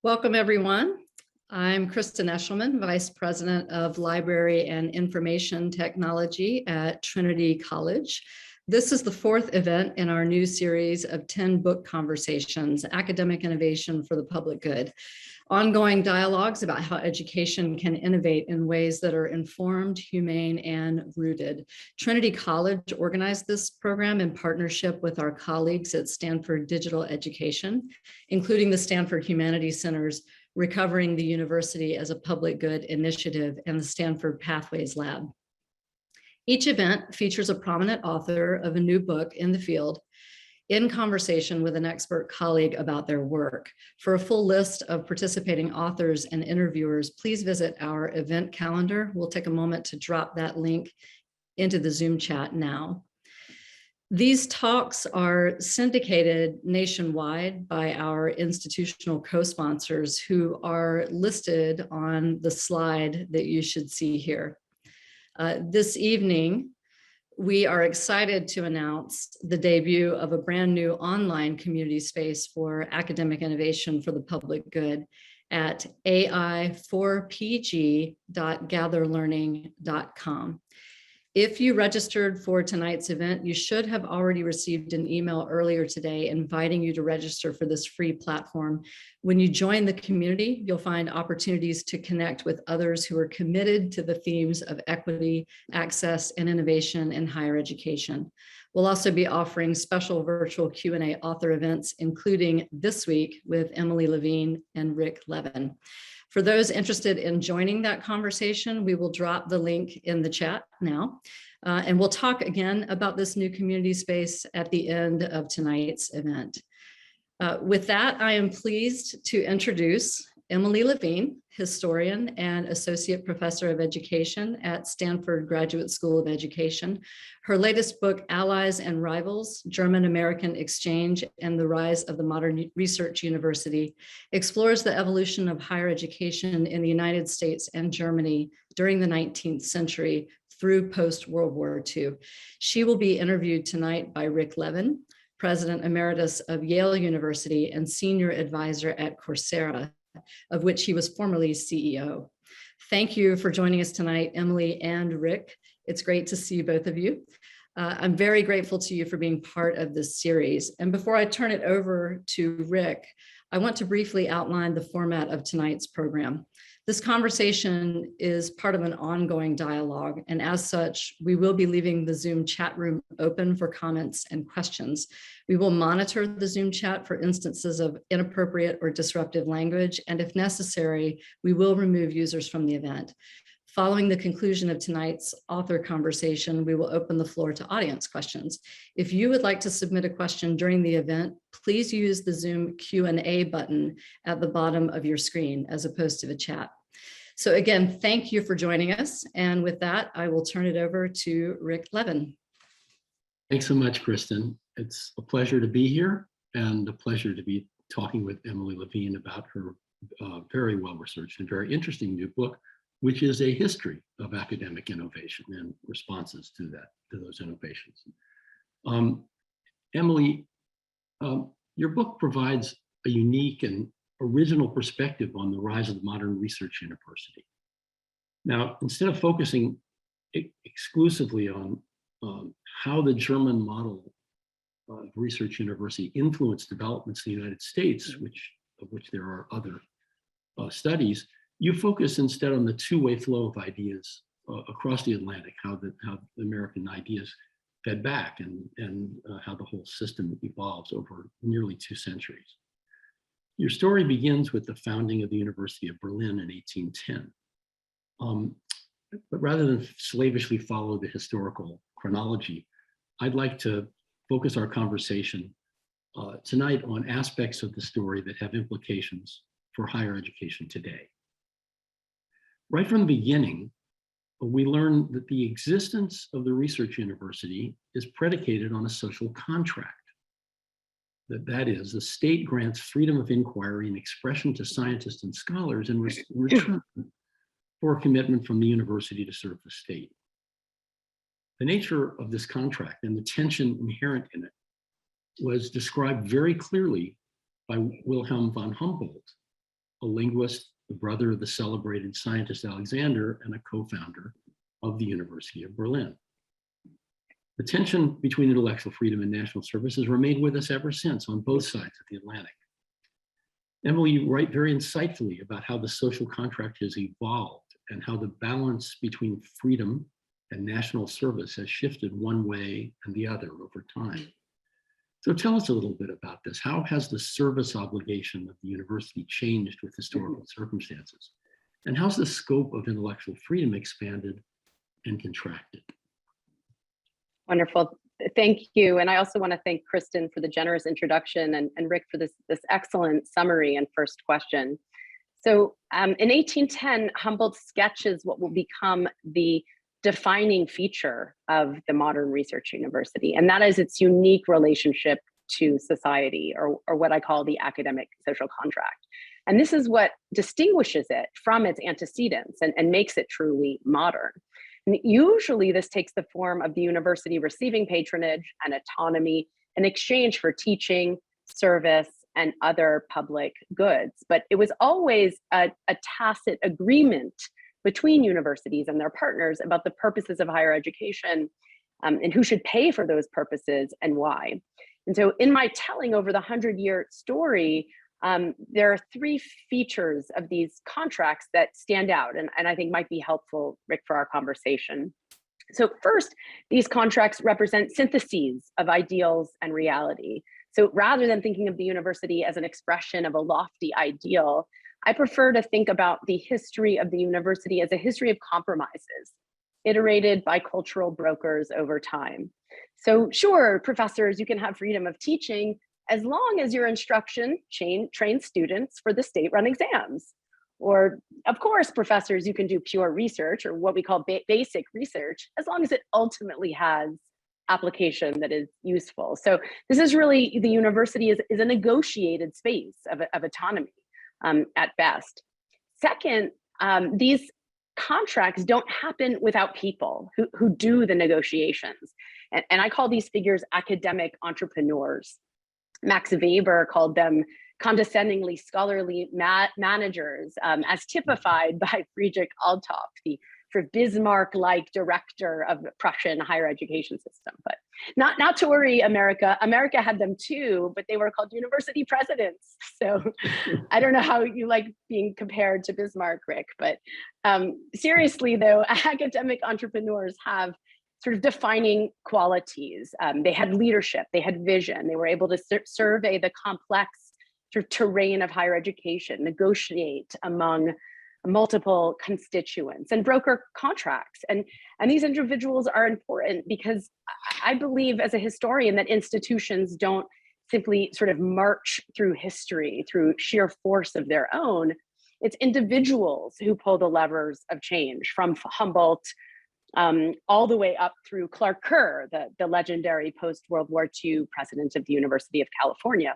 Welcome, everyone. I'm Kristen Eshelman, Vice President of Library and Information Technology at Trinity College. This is the fourth event in our new series of 10 book conversations, Academic Innovation for the Public Good, ongoing dialogues about how education can innovate in ways that are informed, humane, and rooted. Trinity College organized this program in partnership with our colleagues at Stanford Digital Education, including the Stanford Humanities Center's Recovering the University as a Public Good initiative and the Stanford Pathways Lab. Each event features a prominent author of a new book in the field in conversation with an expert colleague about their work. For a full list of participating authors and interviewers, please visit our event calendar. We'll take a moment to drop that link into the Zoom chat now. These talks are syndicated nationwide by our institutional co-sponsors who are listed on the slide that you should see here. This evening, we are excited to announce the debut of a brand new online community space for academic innovation for the public good at ai4pg.gatherlearning.com. If you registered for tonight's event, you should have already received an email earlier today inviting you to register for this free platform. When you join the community, you'll find opportunities to connect with others who are committed to the themes of equity, access, and innovation in higher education. We'll also be offering special virtual Q&A author events, including this week with Emily Levine and Rick Levin. For those interested in joining that conversation, we will drop the link in the chat now. And we'll talk again about this new community space at the end of tonight's event. With that, I am pleased to introduce Emily Levine, historian and associate professor of education at Stanford Graduate School of Education. Her latest book, Allies and Rivals, German-American Exchange and the Rise of the Modern Research University, explores the evolution of higher education in the United States and Germany during the 19th century through post-World War II. She will be interviewed tonight by Rick Levin, President Emeritus of Yale University and Senior Advisor at Coursera, of which he was formerly CEO. Thank you for joining us tonight, Emily and Rick. It's great to see both of you. I'm very grateful to you for being part of this series. And before I turn it over to Rick, I want to briefly outline the format of tonight's program. This conversation is part of an ongoing dialogue, and as such, we will be leaving the Zoom chat room open for comments and questions. We will monitor the Zoom chat for instances of inappropriate or disruptive language, and if necessary, we will remove users from the event. Following the conclusion of tonight's author conversation, we will open the floor to audience questions. If you would like to submit a question during the event, please use the Zoom Q&A button at the bottom of your screen as opposed to the chat. So again, thank you for joining us. And with that, I will turn it over to Rick Levin. Thanks so much, Kristen. It's a pleasure to be here and a pleasure to be talking with Emily Levine about her very well-researched and very interesting new book, which is a history of academic innovation and responses to those innovations. Emily, your book provides a unique and original perspective on the rise of the modern research university. Now, instead of focusing exclusively on how the German model of research university influenced developments in the United States, of which there are other studies, you focus instead on the two-way flow of ideas across the Atlantic, how the American ideas fed back and how the whole system evolves over nearly 2 centuries. Your story begins with the founding of the University of Berlin in 1810. But rather than slavishly follow the historical chronology, I'd like to focus our conversation tonight on aspects of the story that have implications for higher education today. Right from the beginning, we learn that the existence of the research university is predicated on a social contract. That is, the state grants freedom of inquiry and expression to scientists and scholars in return for a commitment from the university to serve the state. The nature of this contract and the tension inherent in it was described very clearly by Wilhelm von Humboldt a linguist, the brother of the celebrated scientist Alexander, and a co-founder of the University of Berlin. The tension between intellectual freedom and national service has remained with us ever since on both sides of the Atlantic. Emily, you write very insightfully about how the social contract has evolved and how the balance between freedom and national service has shifted one way and the other over time. So tell us a little bit about this. How has the service obligation of the university changed with historical circumstances? And how's the scope of intellectual freedom expanded and contracted? Wonderful. Thank you. And I also want to thank Kristen for the generous introduction and Rick for this excellent summary and first question. So in 1810, Humboldt sketches what will become the defining feature of the modern research university, and that is its unique relationship to society, or what I call the academic social contract. And this is what distinguishes it from its antecedents and makes it truly modern. And usually this takes the form of the university receiving patronage and autonomy in exchange for teaching, service, and other public goods. But it was always a tacit agreement between universities and their partners about the purposes of higher education, and who should pay for those purposes and why. And so in my telling over the 100-year story, there are three features of these contracts that stand out and I think might be helpful, Rick, for our conversation. So first, these contracts represent syntheses of ideals and reality. So rather than thinking of the university as an expression of a lofty ideal, I prefer to think about the history of the university as a history of compromises, iterated by cultural brokers over time. So sure, professors, you can have freedom of teaching as long as your instruction trains students for the state-run exams. Or of course, professors, you can do pure research, or what we call basic research, as long as it ultimately has application that is useful. So this is really, the university is a negotiated space of autonomy at best. Second, these contracts don't happen without people who do the negotiations. And I call these figures academic entrepreneurs. Max Weber called them condescendingly scholarly managers, as typified by Friedrich Althoff, the sort of Bismarck-like director of the Prussian higher education system. But not to worry, America. America had them too, but they were called university presidents. So I don't know how you like being compared to Bismarck, Rick, but seriously though, academic entrepreneurs have sort of defining qualities. They had leadership, they had vision, they were able to survey the complex sort of terrain of higher education, negotiate among multiple constituents, and broker contracts. And these individuals are important because I believe as a historian that institutions don't simply sort of march through history through sheer force of their own. It's individuals who pull the levers of change, from Humboldt all the way up through Clark Kerr, the legendary post-World War II president of the University of California.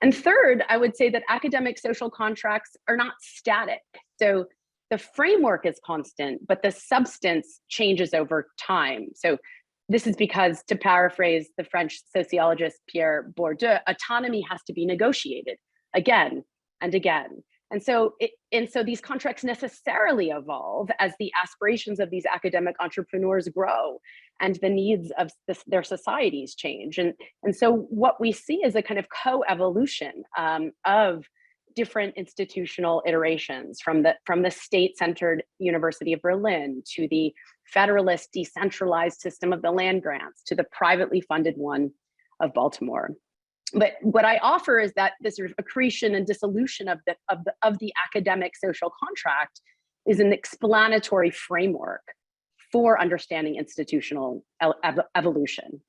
And third, I would say that academic social contracts are not static. So the framework is constant, but the substance changes over time. So this is because, to paraphrase the French sociologist Pierre Bourdieu, autonomy has to be negotiated again and again. And so these contracts necessarily evolve as the aspirations of these academic entrepreneurs grow and the needs of their societies change. And so what we see is a kind of co-evolution of different institutional iterations, from the state-centered University of Berlin to the federalist decentralized system of the land grants to the privately funded one of Baltimore. But what I offer is that this sort of accretion and dissolution of the academic social contract is an explanatory framework for understanding institutional evolution.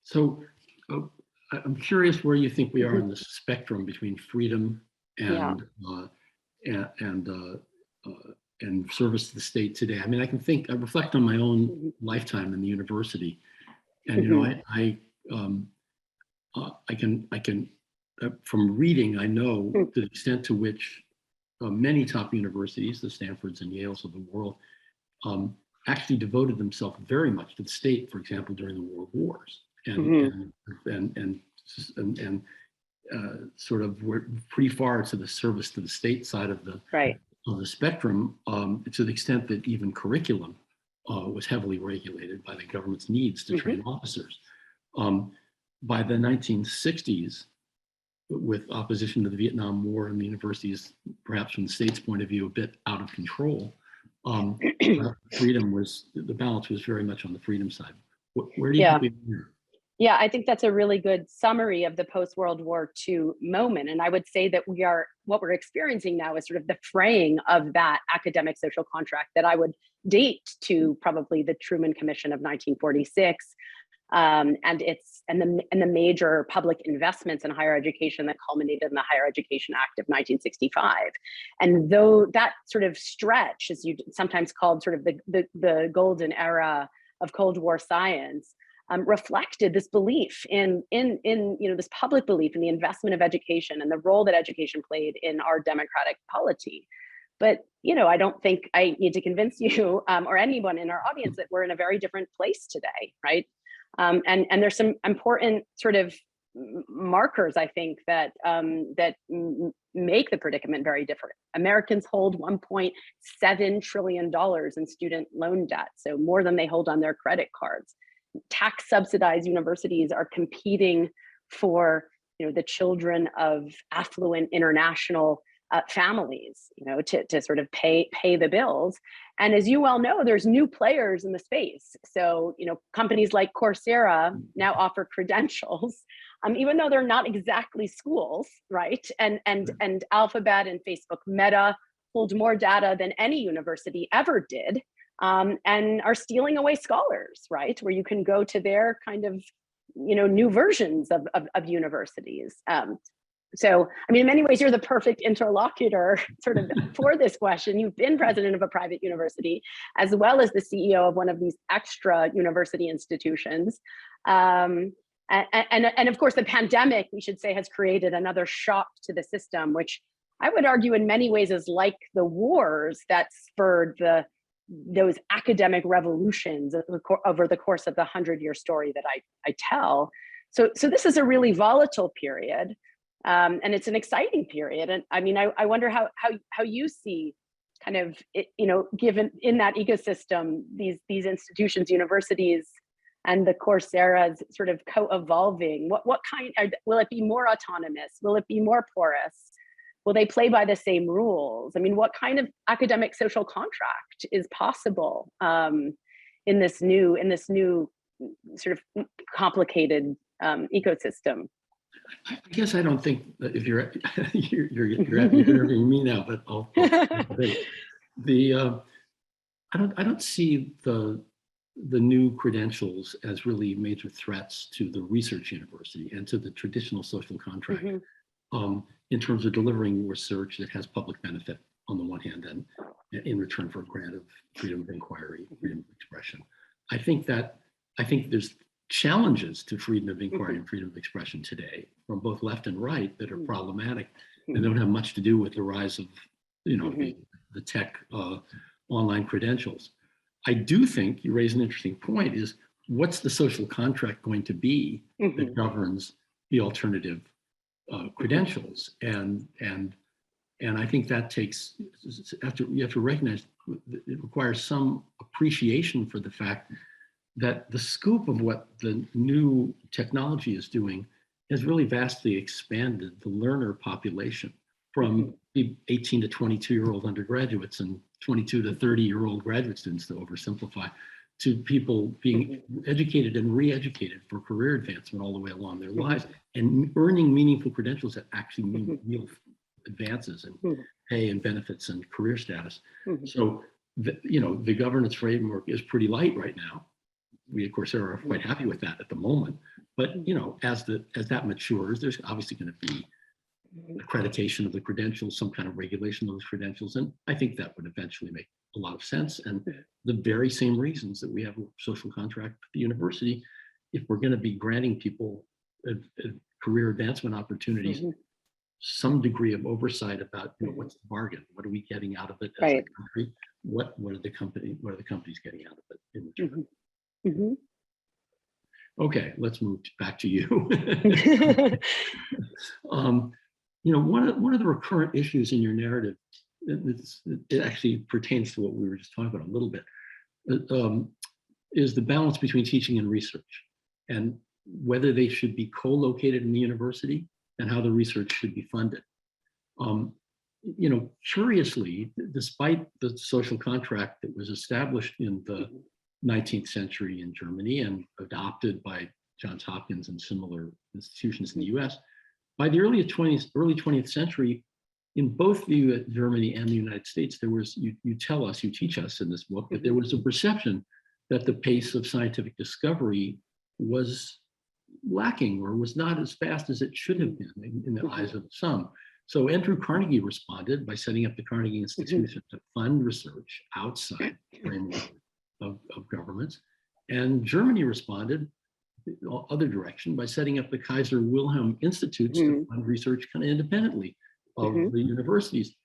So I'm curious where you think we are in the spectrum between freedom and service to the state today. I mean, I reflect on my own lifetime in the university, and you know, I can from reading, I know the extent to which many top universities, the Stanfords and Yales of the world, actually devoted themselves very much to the state, for example, during the world wars, and sort of were pretty far to the service to the state side of the Right. spectrum, to the extent that even curriculum was heavily regulated by the government's needs to train officers. By the 1960s, with opposition to the Vietnam War and the universities, perhaps from the state's point of view, a bit out of control, the balance was very much on the freedom side. Where do you think we are? Yeah, I think that's a really good summary of the post-World War II moment. And I would say that what we're experiencing now is sort of the fraying of that academic social contract that I would date to probably the Truman Commission of 1946, and the major public investments in higher education that culminated in the Higher Education Act of 1965. And though that sort of stretch, as you sometimes called sort of the golden era of Cold War science, reflected this belief in this public belief in the investment of education and the role that education played in our democratic polity. But I don't think I need to convince you or anyone in our audience that we're in a very different place today, right? And there's some important sort of markers, I think, that make the predicament very different. Americans hold $1.7 trillion in student loan debt, so more than they hold on their credit cards. Tax subsidized universities are competing for the children of affluent international families, to sort of pay the bills. And as you well know, there's new players in the space. So companies like Coursera now offer credentials, even though they're not exactly schools, right? And Alphabet and Facebook Meta hold more data than any university ever did. And are stealing away scholars, right? Where you can go to their kind of, new versions of universities. So, I mean, in many ways, you're the perfect interlocutor sort of for this question. You've been president of a private university, as well as the CEO of one of these extra university institutions. And of course, the pandemic, we should say, has created another shock to the system, which I would argue in many ways is like the wars that spurred those academic revolutions over the course of the 100-year story that I tell. So this is a really volatile period, and it's an exciting period. And I mean, I wonder how you see kind of given in that ecosystem, these institutions, universities, and the Coursera's sort of co-evolving. What kind will it be more autonomous? Will it be more porous? Will they play by the same rules? I mean, what kind of academic social contract is possible in this new sort of complicated ecosystem? I guess I don't think that if you're interviewing me now, but I don't see the new credentials as really major threats to the research university and to the traditional social contract. In terms of delivering research that has public benefit on the one hand, and in return for a grant of freedom of inquiry, freedom of expression. I think there's challenges to freedom of inquiry and freedom of expression today from both left and right that are problematic and don't have much to do with the rise of the tech online credentials. I do think you raise an interesting point, is what's the social contract going to be that governs the alternative credentials, and I think that takes, you have to recognize it requires some appreciation for the fact that the scope of what the new technology is doing has really vastly expanded the learner population from 18 to 22-year-old undergraduates and 22 to 30-year-old graduate students, to oversimplify, to people being educated and re-educated for career advancement all the way along their lives, and earning meaningful credentials that actually mean real advances in pay and benefits and career status. So, the governance framework is pretty light right now. We at Coursera are quite happy with that at the moment. But as that matures, there's obviously going to be accreditation of the credentials, some kind of regulation of those credentials, and I think that would eventually make a lot of sense. And the very same reasons that we have a social contract with the university, if we're going to be granting people career advancement opportunities, some degree of oversight about what's the bargain, what are we getting out of it as a country, what are the companies getting out of it in return. Okay, let's move back to you. One of the recurrent issues in your narrative, it actually pertains to what we were just talking about a little bit, is the balance between teaching and research, and whether they should be co-located in the university and how the research should be funded. Curiously, despite the social contract that was established in the 19th century in Germany and adopted by Johns Hopkins and similar institutions in the US, by the early 20th century, in both Germany and the United States, there was, you teach us in this book, that there was a perception that the pace of scientific discovery was lacking or was not as fast as it should have been in the eyes of some. So Andrew Carnegie responded by setting up the Carnegie Institution to fund research outside the framework of governments. And Germany responded the other direction by setting up the Kaiser Wilhelm Institutes to fund research kind of independently of the universities.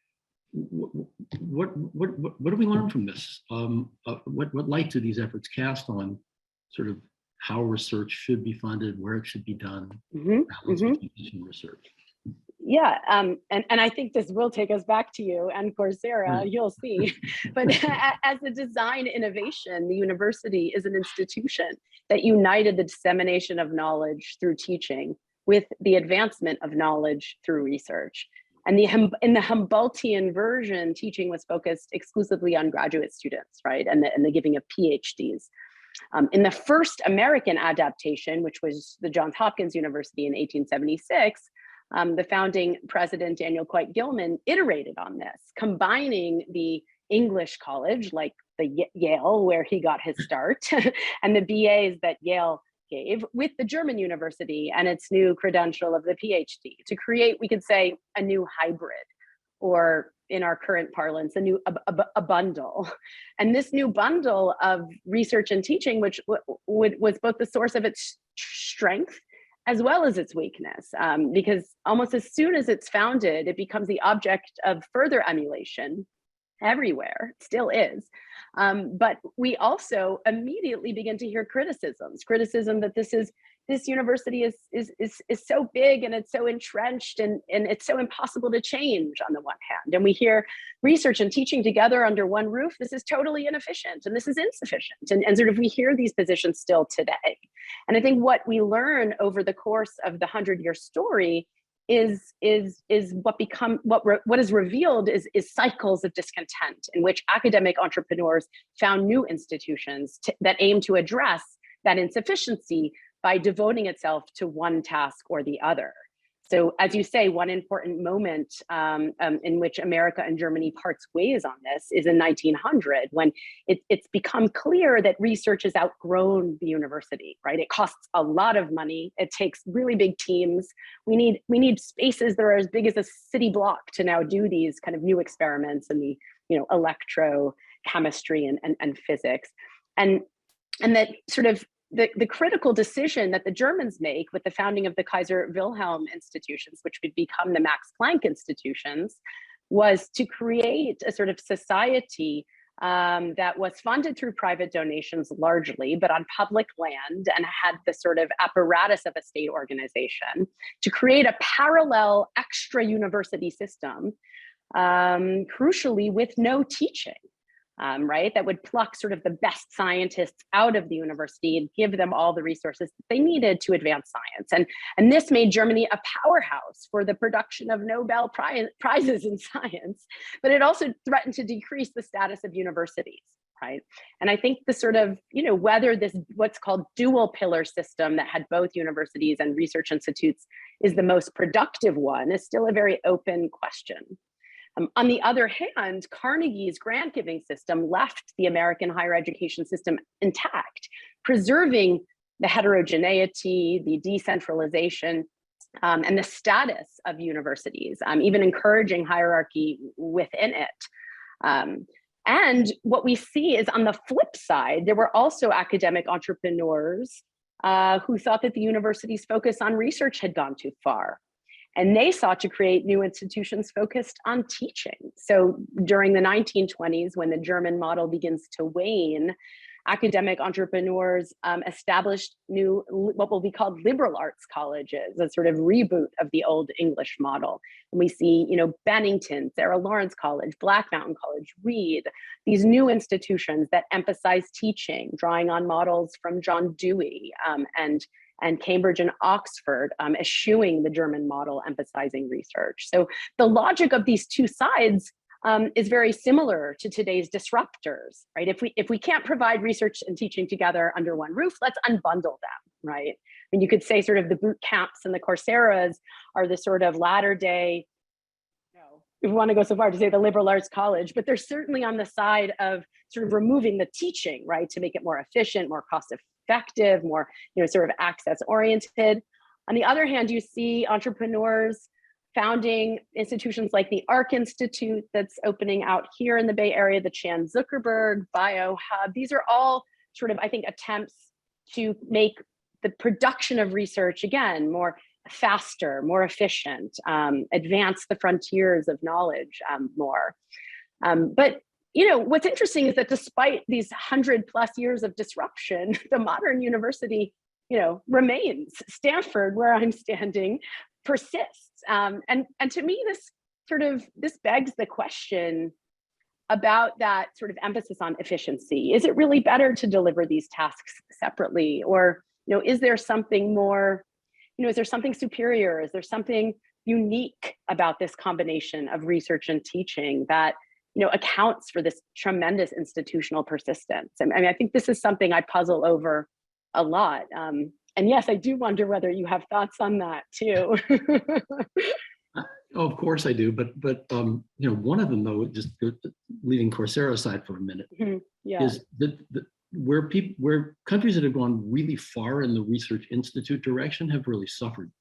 What do we learn from this? What light do these efforts cast on sort of how research should be funded, where it should be done, balance between teaching and research? Yeah, and I think this will take us back to you and Coursera, you'll see. But as a design innovation, the university is an institution that united the dissemination of knowledge through teaching with the advancement of knowledge through research. And in the Humboldtian version, teaching was focused exclusively on graduate students, right? And the giving of PhDs. In the first American adaptation, which was the Johns Hopkins University in 1876, the founding president, Daniel Coit Gilman, iterated on this, combining the English college, like the Yale, where he got his start, and the BAs that Yale gave, with the German university and its new credential of the PhD, to create, we could say, a new hybrid, or in our current parlance, a bundle. And this new bundle of research and teaching, which was both the source of its strength as well as its weakness, because almost as soon as it's founded, it becomes the object of further emulation everywhere. It still is. But we also immediately begin to hear criticism that this university is so big and it's so entrenched and it's so impossible to change on the one hand. And we hear research and teaching together under one roof. This is totally inefficient and this is insufficient. And sort of we hear these positions still today. And I think what we learn over the course of the 100-year story is what is revealed is cycles of discontent in which academic entrepreneurs found new institutions that aim to address that insufficiency by devoting itself to one task or the other. So as you say, one important moment in which America and Germany parts ways on this is in 1900, when it's become clear that research has outgrown the university, right? It costs a lot of money. It takes really big teams. We need spaces that are as big as a city block to now do these kind of new experiments in the electrochemistry and physics. And that sort of the critical decision that the Germans make with the founding of the Kaiser Wilhelm institutions, which would become the Max Planck institutions, was to create a sort of society that was funded through private donations largely, but on public land, and had the sort of apparatus of a state organization to create a parallel extra university system, crucially with no teaching. Right, that would pluck sort of the best scientists out of the university and give them all the resources that they needed to advance science. And this made Germany a powerhouse for the production of Nobel prizes in science, but it also threatened to decrease the status of universities, right? And I think the sort of, whether this what's called dual pillar system that had both universities and research institutes is the most productive one is still a very open question. On the other hand, Carnegie's grant-giving system left the American higher education system intact, preserving the heterogeneity, the decentralization, and the status of universities, even encouraging hierarchy within it. And what we see is on the flip side, there were also academic entrepreneurs who thought that the university's focus on research had gone too far. And they sought to create new institutions focused on teaching. So during the 1920s, when the German model begins to wane, academic entrepreneurs established new, what will be called liberal arts colleges, a sort of reboot of the old English model. And we see, Bennington, Sarah Lawrence College, Black Mountain College, Reed, these new institutions that emphasize teaching, drawing on models from John Dewey and Cambridge and Oxford, eschewing the German model, emphasizing research. So the logic of these two sides is very similar to today's disruptors, right? If we can't provide research and teaching together under one roof, let's unbundle them, right? I mean, you could say sort of the boot camps and the Coursera's are the sort of latter day, if we want to go so far to say the liberal arts college, but they're certainly on the side of sort of removing the teaching, right? To make it more efficient, more cost effective, more, sort of access oriented. On the other hand, you see entrepreneurs founding institutions like the ARC Institute that's opening out here in the Bay Area, the Chan Zuckerberg Bio Hub. These are all sort of, I think, attempts to make the production of research, again, more faster, more efficient, advance the frontiers of knowledge more. But what's interesting is that despite these 100+ years of disruption, the modern university, remains. Stanford, where I'm standing, persists. And to me, this begs the question about that sort of emphasis on efficiency. Is it really better to deliver these tasks separately? Or, is there something more, is there something superior? Is there something unique about this combination of research and teaching that, accounts for this tremendous institutional persistence? I mean, I think this is something I puzzle over a lot. And yes, I do wonder whether you have thoughts on that too. Of course I do, but one of them though, just leaving Coursera aside for a minute, is that where countries that have gone really far in the research institute direction have really suffered.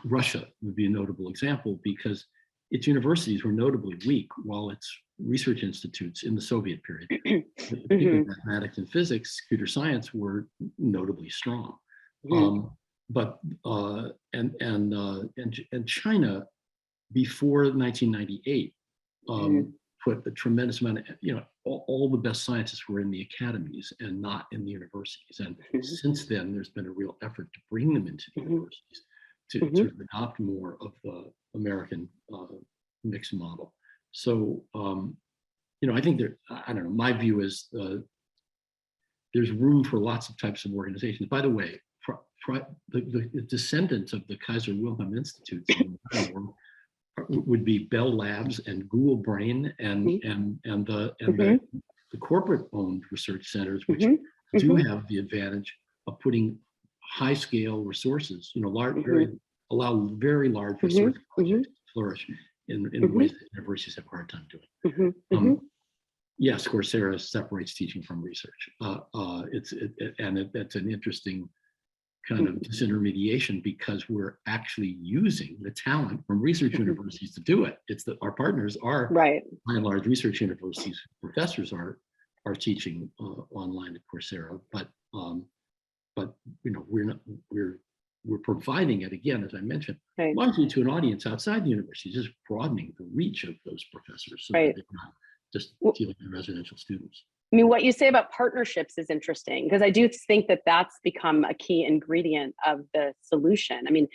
Russia would be a notable example because its universities were notably weak, while its research institutes in the Soviet period, particularly mathematics and physics, computer science, were notably strong. But China before 1998 put a tremendous amount of, all the best scientists were in the academies and not in the universities. And since then, there's been a real effort to bring them into the universities to sort of adopt more of the American mixed model. So, I think I don't know, my view is there's room for lots of types of organizations. By the way, the descendants of the Kaiser Wilhelm Institutes in the world would be Bell Labs and Google Brain and the corporate-owned research centers, which do have the advantage of putting high-scale resources, allow very large research projects to flourish in ways that universities have a hard time doing. Yes, Coursera separates teaching from research. That's an interesting kind of disintermediation because we're actually using the talent from research universities to do it. It's that our partners are by and large research universities. Professors are teaching online at Coursera, but we're providing it, again, as I mentioned, largely to an audience outside the university, just broadening the reach of those professors so that they're not just dealing with residential students. I mean, what you say about partnerships is interesting because I do think that that's become a key ingredient of the solution. I mean,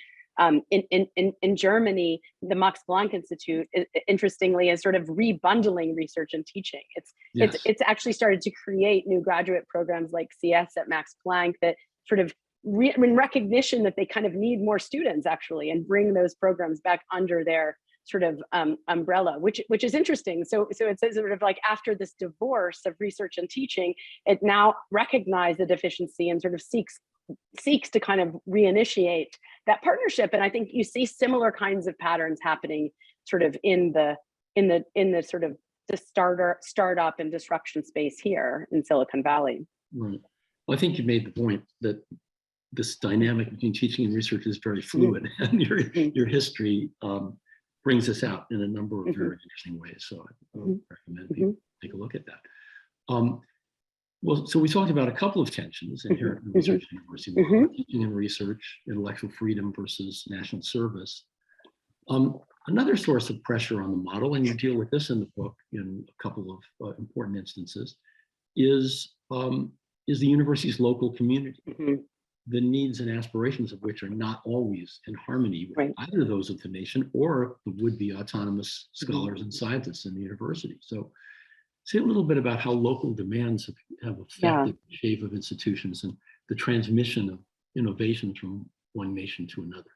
in Germany, the Max Planck Institute, interestingly, is sort of rebundling research and teaching. It's actually started to create new graduate programs like CS at Max Planck that sort of in recognition that they kind of need more students actually, and bring those programs back under their sort of umbrella, which is interesting. So it's sort of like after this divorce of research and teaching, it now recognizes the deficiency and sort of seeks to kind of reinitiate that partnership. And I think you see similar kinds of patterns happening sort of in the sort of the startup and disruption space here in Silicon Valley. Right. Well, I think you made the point that this dynamic between teaching and research is very fluid, and your history brings this out in a number of very interesting ways. So I would recommend people take a look at that. Well, so we talked about a couple of tensions inherent in research and university model, teaching and research, intellectual freedom versus national service. Another source of pressure on the model, and you deal with this in the book in a couple of important instances, is the university's local community, Mm-hmm. the needs and aspirations of which are not always in harmony with Right. either those of the nation or the would-be autonomous scholars and scientists in the university. So say a little bit about how local demands have affected the shape of institutions and the transmission of innovations from one nation to another.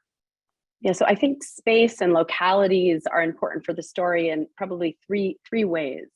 Yeah, so I think space and localities are important for the story in probably three ways.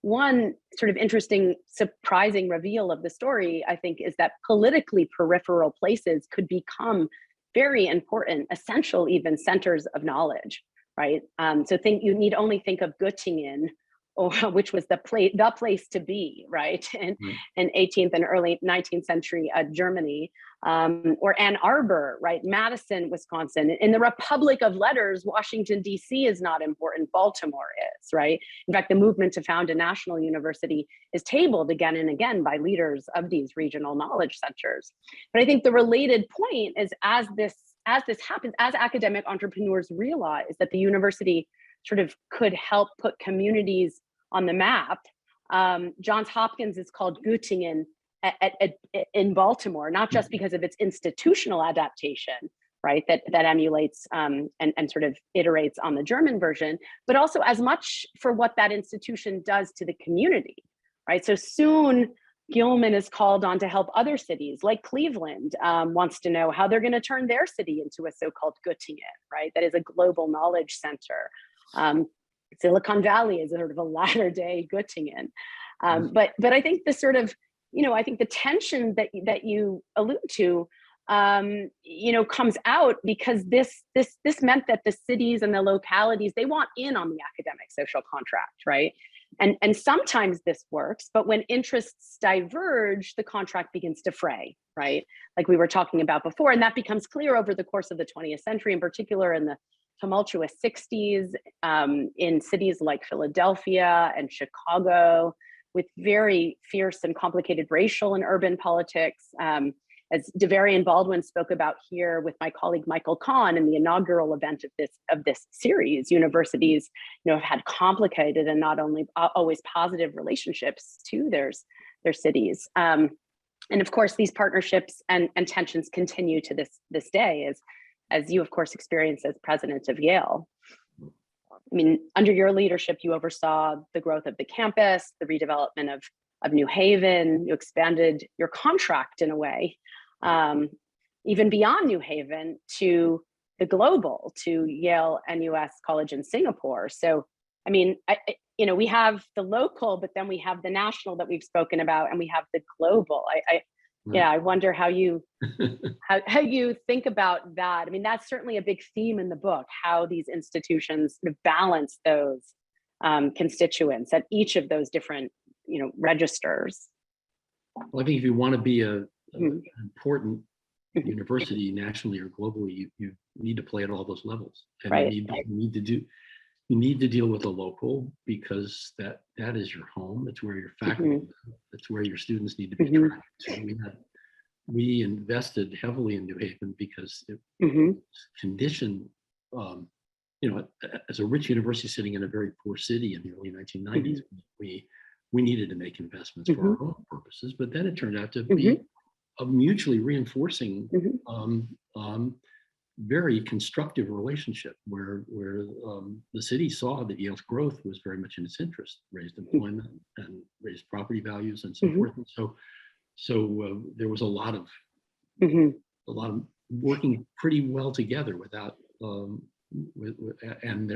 One sort of interesting, surprising reveal of the story, I think, is that politically peripheral places could become very important, essential even centers of knowledge, right? So you need only think of Göttingen, or which was the place to be, right? In 18th and early 19th century Germany, or Ann Arbor, right? Madison, Wisconsin. In the Republic of Letters, Washington, D.C. is not important, Baltimore is, right? In fact, the movement to found a national university is tabled again and again by leaders of these regional knowledge centers. But I think the related point is as this happens, as academic entrepreneurs realize that the university sort of could help put communities on the map, Johns Hopkins is called Göttingen in Baltimore, not just because of its institutional adaptation, right, that emulates and sort of iterates on the German version, but also as much for what that institution does to the community, right? So soon Gilman is called on to help other cities, like Cleveland wants to know how they're going to turn their city into a so-called Göttingen, right? That is a global knowledge center. Silicon Valley is sort of a latter day Göttingen. But I think the sort of, I think the tension that you allude to, comes out because this meant that the cities and the localities, they want in on the academic social contract, right? And sometimes this works, but when interests diverge, the contract begins to fray, right? Like we were talking about before, and that becomes clear over the course of the 20th century, in particular in the tumultuous 60s in cities like Philadelphia and Chicago, with very fierce and complicated racial and urban politics. As DeVary Baldwin spoke about here with my colleague Michael Kahn in the inaugural event of this series, universities, have had complicated and not only always positive relationships to their cities. And of course, these partnerships and tensions continue to this day, as you, of course, experienced as president of Yale. I mean, under your leadership, you oversaw the growth of the campus, the redevelopment of New Haven. You expanded your contract in a way, even beyond New Haven to the global, to Yale NUS College in Singapore. So, I mean, we have the local, but then we have the national that we've spoken about, and we have the global. I wonder how you how you think about that. I mean, that's certainly a big theme in the book, how these institutions sort of balance those constituents at each of those different, registers. Well, I think if you want to be an important university nationally or globally, you need to play at all those levels, and right. you need to deal with the local, because that is your home. It's where your faculty, it's where your students need to be tracked. So we invested heavily in New Haven because it conditioned, as a rich university sitting in a very poor city in the early 1990s, we needed to make investments for our own purposes, but then it turned out to be a mutually reinforcing, very constructive relationship where the city saw that Yale's growth was very much in its interest, raised employment and raised property values and so forth. And so there was a lot of working pretty well together without and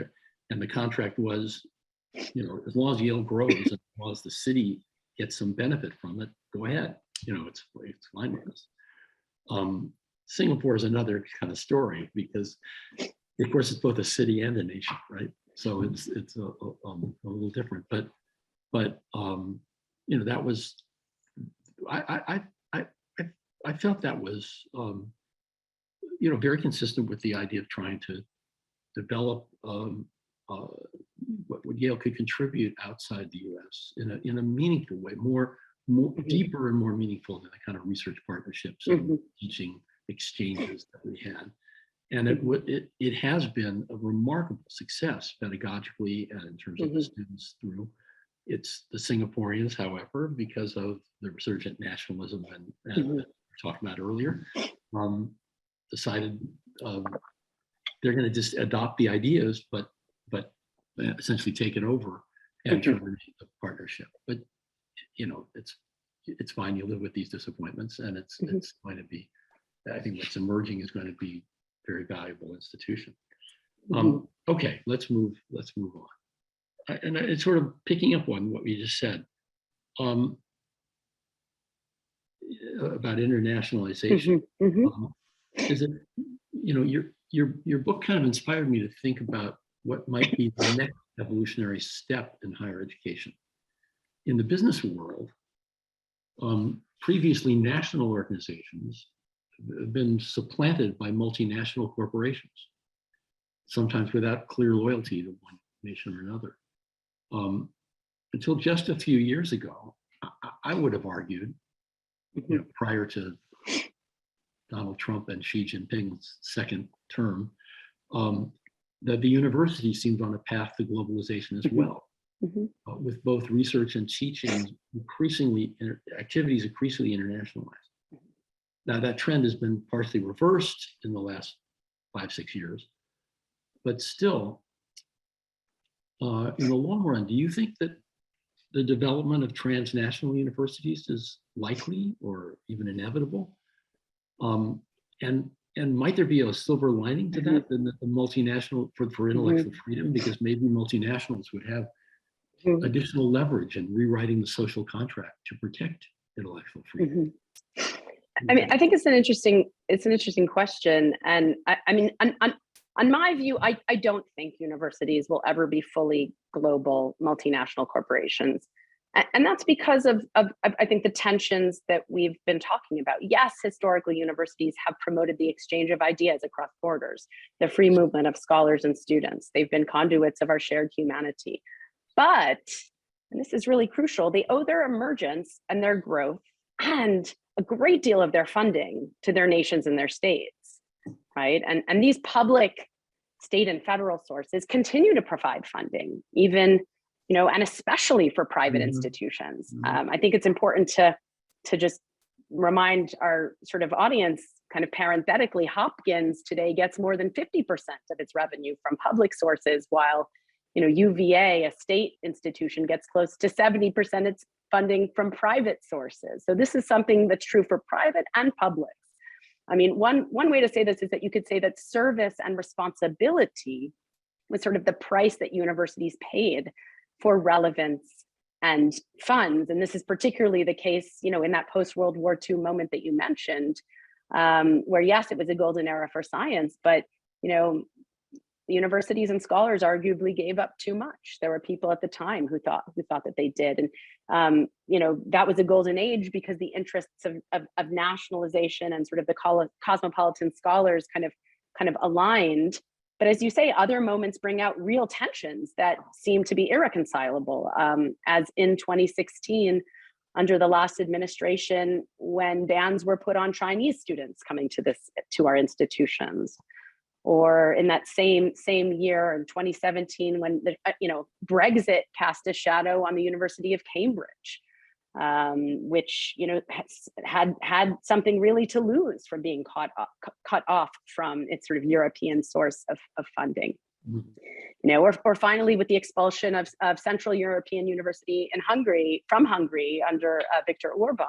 the contract was, as long as Yale grows and as long as the city gets some benefit from it, go ahead. It's fine with us. Singapore is another kind of story because, of course, it's both a city and a nation, right? So it's a little different. But that was, I felt that was very consistent with the idea of trying to develop what Yale could contribute outside the U.S. in a meaningful way, more deeper and more meaningful than the kind of research partnerships and teaching exchanges that we had. And it has been a remarkable success pedagogically and in terms of the students through It's the Singaporeans, however, because of the resurgent nationalism and that we talked about earlier, decided they're going to just adopt the ideas, but essentially take it over and terminate the partnership. But you know, it's fine. You live with these disappointments, and it's going to be. I think what's emerging is going to be a very valuable institution. Okay, let's move on. And it's sort of picking up on what we just said about internationalization. Is it, you know, your book kind of inspired me to think about what might be the next evolutionary step in higher education. In the business world, previously national organizations have been supplanted by multinational corporations, sometimes without clear loyalty to one nation or another. Until just a few years ago, I would have argued, you know, prior to Donald Trump and Xi Jinping's second term, that the university seemed on a path to globalization as well, with both research and teaching activities increasingly internationalized. Now that trend has been partially reversed in the last 5-6 years, but still, in the long run, do you think that the development of transnational universities is likely or even inevitable? And might there be a silver lining to that, than the multinational for intellectual freedom? Because maybe multinationals would have additional leverage in rewriting the social contract to protect intellectual freedom. I mean, I think it's an interesting question, and I mean, on my view, I don't think universities will ever be fully global multinational corporations. And that's because of I think, the tensions that we've been talking about. Yes, historically, universities have promoted the exchange of ideas across borders, the free movement of scholars and students. They've been conduits of our shared humanity. But, and this is really crucial, they owe their emergence and their growth and a great deal of their funding to their nations and their states, right? And these public, state and federal sources continue to provide funding, even, you know, and especially for private institutions. I think it's important to just remind our sort of audience, kind of parenthetically, Hopkins today gets more than 50% of its revenue from public sources, while, you know, U.A., a state institution, gets close to 70% its funding from private sources. So this is something that's true for private and public. I mean, one way to say this is that you could say that service and responsibility was sort of the price that universities paid for relevance and funds. And this is particularly the case, you know, in that post-World War II moment that you mentioned, where yes, it was a golden era for science, but, you know, the universities and scholars arguably gave up too much. There were people at the time who thought that they did. And, you know, that was a golden age because the interests of nationalization and sort of the cosmopolitan scholars kind of aligned. But as you say, other moments bring out real tensions that seem to be irreconcilable, as in 2016, under the last administration, when bans were put on Chinese students coming to our institutions. Or in that same year in 2017, when Brexit cast a shadow on the University of Cambridge, which, you know, had something really to lose from being cut off from its sort of European source of funding. You know, or finally with the expulsion of Central European University in Hungary under Viktor Orban.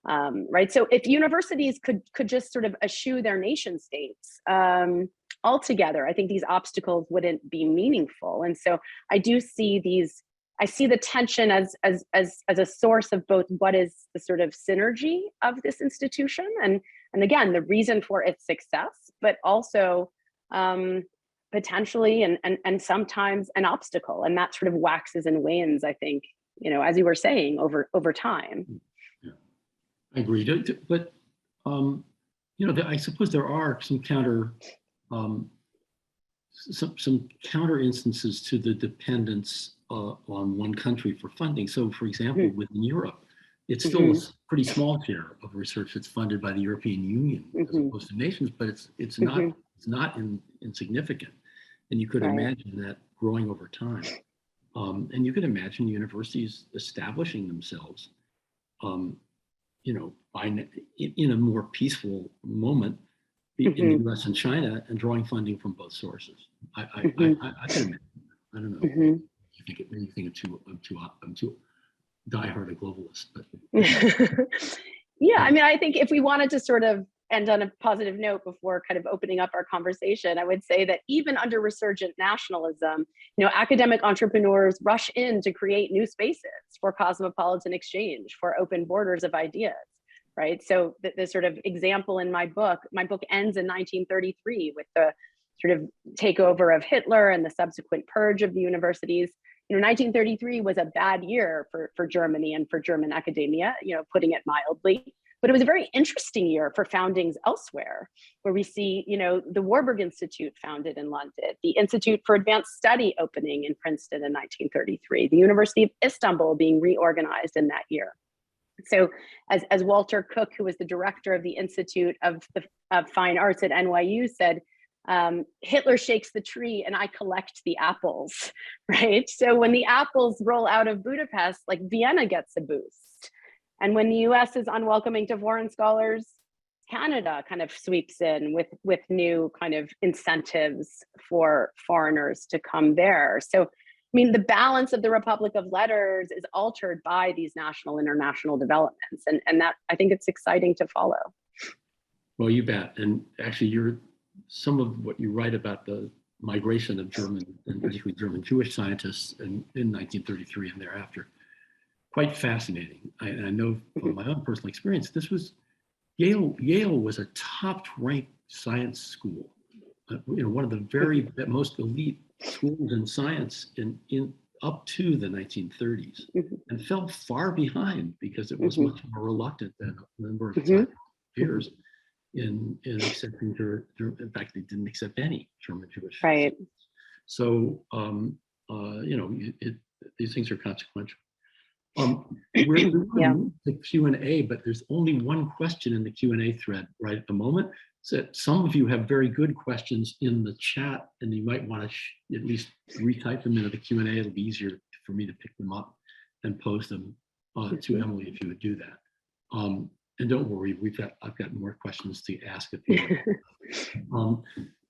Right. So if universities could just sort of eschew their nation states altogether, I think these obstacles wouldn't be meaningful. And so I see the tension as a source of both what is the sort of synergy of this institution and again, the reason for its success, but also potentially and sometimes an obstacle. And that sort of waxes and wanes, I think, you know, as you were saying, over time. I agree, but you know, I suppose there are some counter instances to the dependence on one country for funding. So, for example, within Europe, it's still a pretty small share of research that's funded by the European Union as opposed to nations, but it's not insignificant, and you could imagine that growing over time. And you can imagine universities establishing themselves, in a more peaceful moment in the U.S. and China, and drawing funding from both sources. I can imagine. I don't know. You think I'm too diehard a globalist, but yeah, I mean, I think if we wanted to sort of end on a positive note before kind of opening up our conversation, I would say that even under resurgent nationalism, academic entrepreneurs rush in to create new spaces for cosmopolitan exchange, for open borders of ideas, right? So the sort of example in my book ends in 1933 with the sort of takeover of Hitler and the subsequent purge of the universities. 1933 was a bad year for Germany and for German academia, putting it mildly. But it was a very interesting year for foundings elsewhere, where we see, the Warburg Institute founded in London, the Institute for Advanced Study opening in Princeton in 1933, the University of Istanbul being reorganized in that year. So as Walter Cook, who was the director of the Institute of Fine Arts at NYU, said, Hitler shakes the tree and I collect the apples, right? So when the apples roll out of Budapest, like Vienna gets a boost. And when the US is unwelcoming to foreign scholars, Canada kind of sweeps in with new kind of incentives for foreigners to come there. So, I mean, the balance of the Republic of Letters is altered by these national, international developments. And that, I think it's exciting to follow. Well, you bet. And actually, some of what you write about the migration of German, and particularly German Jewish scientists in 1933 and thereafter, quite fascinating. I know from my own personal experience, this was Yale was a top-ranked science school, one of the very most elite schools in science in up to the 1930s, and fell far behind because it was much more reluctant than a number of its peers in accepting in fact, they didn't accept any German Jewish. Right. So, these things are consequential. We're doing the Q&A, but there's only one question in the Q&A thread right at the moment. So some of you have very good questions in the chat, and you might want to at least retype them into the Q&A. It'll be easier for me to pick them up and pose them to Emily if you would do that. And don't worry, I've got more questions to ask if you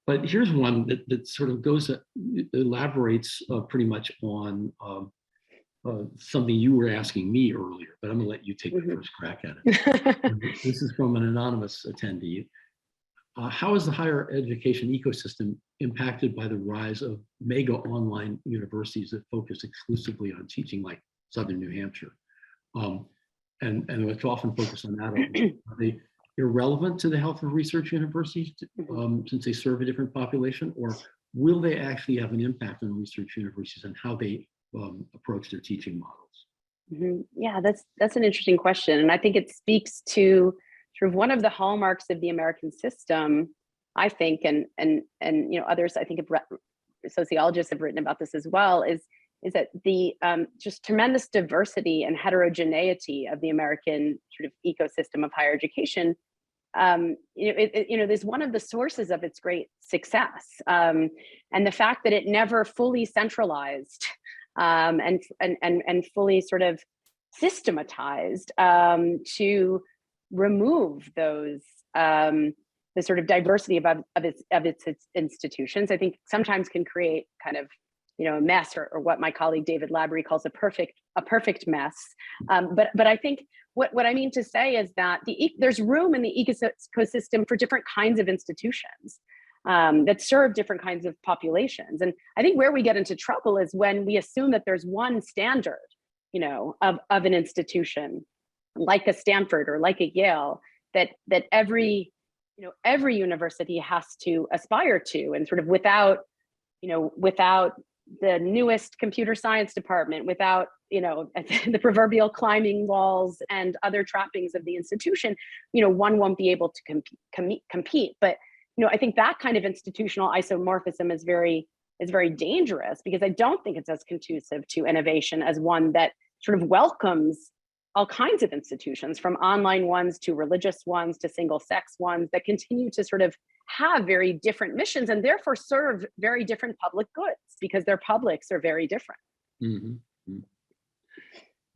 but here's one that sort of elaborates pretty much on something you were asking me earlier, but I'm gonna let you take the first crack at it. This is from an anonymous attendee. How is the higher education ecosystem impacted by the rise of mega online universities that focus exclusively on teaching, like Southern New Hampshire? And it's often focused on adults. Are they irrelevant to the health of research universities since they serve a different population, or will they actually have an impact on research universities and how they approach their teaching models? Yeah, that's an interesting question, and I think it speaks to sort of one of the hallmarks of the American system, I think, and others, I think, sociologists have written about this as well, is that the just tremendous diversity and heterogeneity of the American sort of ecosystem of higher education, is one of the sources of its great success, and the fact that it never fully centralized and fully sort of systematized to remove those the sort of diversity of its institutions, I think sometimes can create kind of a mess, or what my colleague David Labrie calls a perfect mess. But I think what I mean to say is that there's room in the ecosystem for different kinds of institutions that serve different kinds of populations. And I think where we get into trouble is when we assume that there's one standard, of an institution like a Stanford or like a Yale that every university has to aspire to, and sort of without the newest computer science department, without the proverbial climbing walls and other trappings of the institution, one won't be able to compete. But I think that kind of institutional isomorphism is very dangerous, because I don't think it's as conducive to innovation as one that sort of welcomes all kinds of institutions, from online ones to religious ones to single-sex ones, that continue to sort of have very different missions and therefore serve very different public goods, because their publics are very different. Mhm.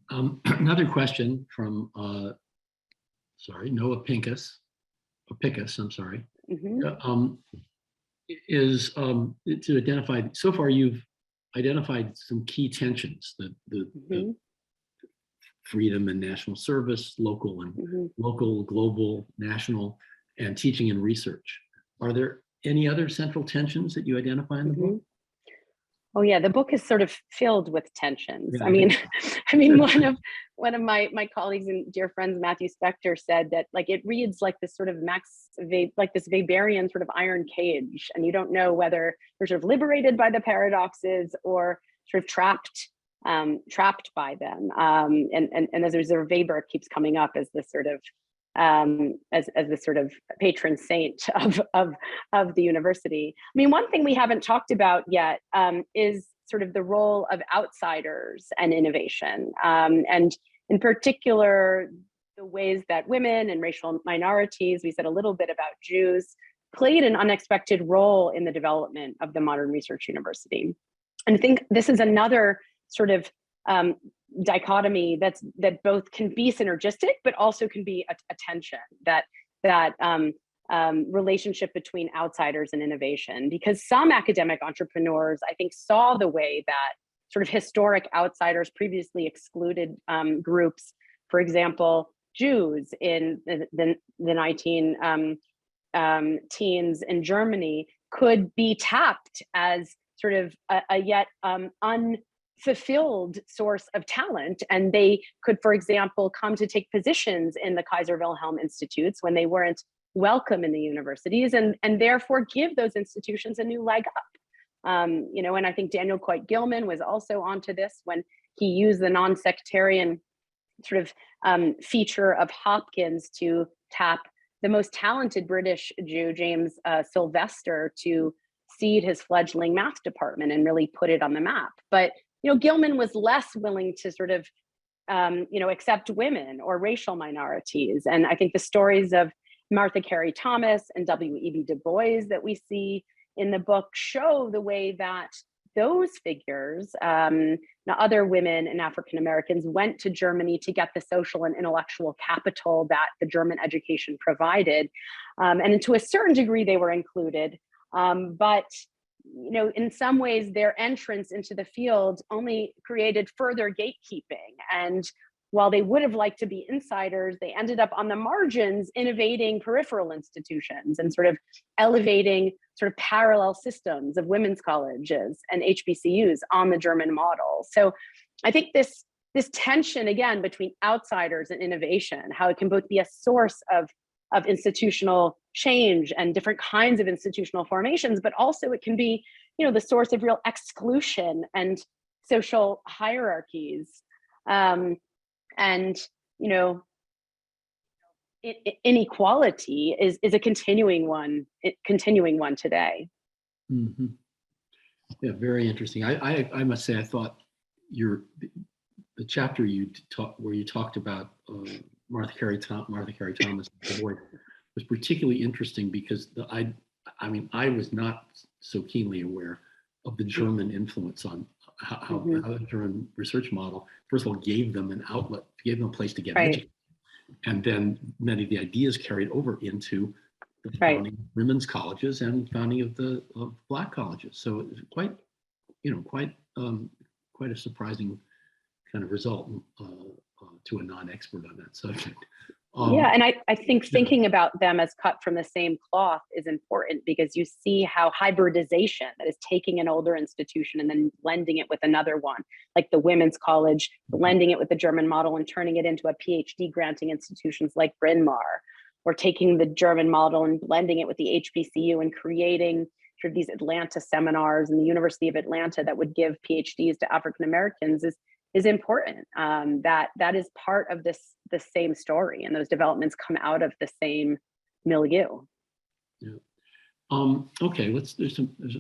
Another question from, Noah Pincus, I'm sorry, is to identify, so far you've identified some key tensions, the freedom and national service, local, global, national, and teaching and research. Are there any other central tensions that you identify in the book? Oh yeah, the book is sort of filled with tensions. Yeah. I mean, one of my colleagues and dear friends, Matthew Spector, said that like it reads like this sort of like this Weberian sort of iron cage, and you don't know whether you're sort of liberated by the paradoxes or sort of trapped by them. And as a result, Weber keeps coming up as this sort of as the sort of patron saint of the university. I mean, one thing we haven't talked about yet is sort of the role of outsiders and innovation, and in particular, the ways that women and racial minorities, we said a little bit about Jews, played an unexpected role in the development of the modern research university. And I think this is another sort of dichotomy that both can be synergistic, but also can be a tension, that relationship between outsiders and innovation. Because some academic entrepreneurs, I think, saw the way that sort of historic outsiders, previously excluded groups, for example, Jews in the 19 teens in Germany, could be tapped as sort of a yet unfulfilled source of talent. And they could, for example, come to take positions in the Kaiser Wilhelm Institutes when they weren't welcome in the universities, and therefore give those institutions a new leg up. You know, and I think Daniel Coit Gilman was also onto this when he used the non-sectarian sort of feature of Hopkins to tap the most talented British Jew, James Sylvester, to seed his fledgling math department and really put it on the map. But you know, Gilman was less willing to sort of you know, accept women or racial minorities. And I think the stories of Martha Carey Thomas and W.E.B. Du Bois that we see in the book show the way that those figures, other women and African Americans, went to Germany to get the social and intellectual capital that the German education provided. And to a certain degree, they were included. But you know, in some ways, their entrance into the field only created further gatekeeping. And while they would have liked to be insiders, they ended up on the margins, innovating peripheral institutions and sort of elevating sort of parallel systems of women's colleges and HBCUs on the German model. So I think this tension, again, between outsiders and innovation, how it can both be a source of institutional change and different kinds of institutional formations, but also it can be, you know, the source of real exclusion and social hierarchies. And you know, inequality is a continuing one today. Mm-hmm. Yeah, very interesting. I must say, I thought the chapter where you talked about Martha Carey Thomas was particularly interesting because I was not so keenly aware of the German influence on how the German research model, first of all, gave them an outlet, gave them a place to get educated. And then many of the ideas carried over into the founding of women's colleges and founding of Black colleges. So it was quite a surprising kind of result to a non-expert on that subject. Yeah, and I think thinking about them as cut from the same cloth is important, because you see how hybridization, that is taking an older institution and then blending it with another one, like the women's college, blending it with the German model and turning it into a PhD granting institutions like Bryn Mawr, or taking the German model and blending it with the HBCU and creating sort of these Atlanta seminars and the University of Atlanta that would give PhDs to African Americans is important. That is part of the same story, and those developments come out of the same milieu. Yeah. Okay.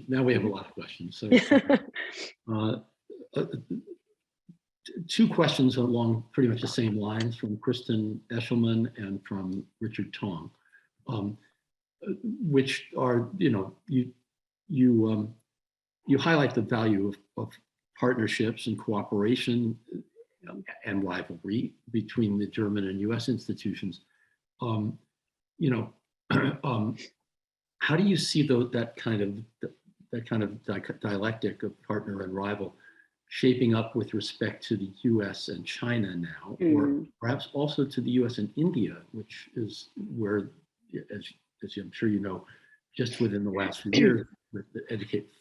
Now we have a lot of questions. So, two questions along pretty much the same lines from Kristen Eshelman and from Richard Tong, which are, you know, you highlight the value of partnerships and cooperation and rivalry between the German and U.S. institutions. You know, how do you see that kind of dialectic of partner and rival shaping up with respect to the U.S. and China now, or perhaps also to the U.S. and India, which is where, as I'm sure you know, just within the last few years,